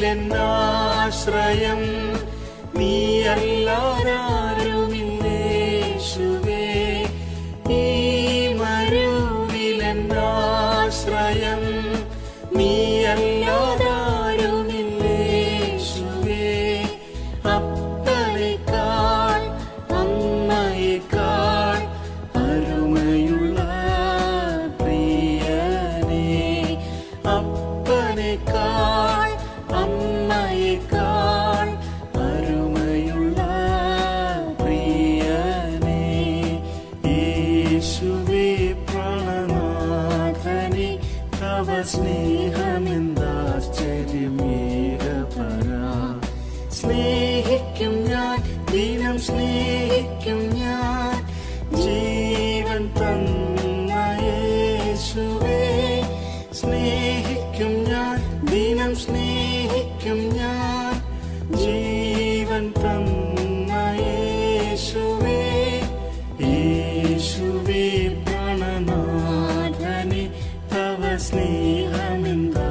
മരുവിലെന്നാശ്രയം നീയല്ലാതാരുമില്ലേശുവേ. ഈ മരുവിലെന്നാശ്രയം നീയല്ലാതാരുമില്ലേശുവേ. അപ്പനേക്കാൾ അമ്മയേക്കാൾ അരുമയുള്ള പ്രിയനേ, അപ്പനേക്കാൾ അമ്മയേക്കാൾ അരുമയുള്ള പ്രിയനേ. യേശുവേ പ്രാണനാഥനേ, തവ സ്നേഹമെന്താശ്ചര്യമേകപരാ. സ്നേഹിക്കും ഞാൻ, ദിനം സ്നേഹിക്കും ഞാൻ, ജീവൻ തന്ന യേശുവേ. സ്നേഹിക്കും ഞാൻ, ദിനം സ്നേഹിക്കും ഞാൻ, ജീവൻ തന്ന യേശുവേ. യേശുവേ പ്രാണനാഥനേ, തവ സ്നേഹമെന്താ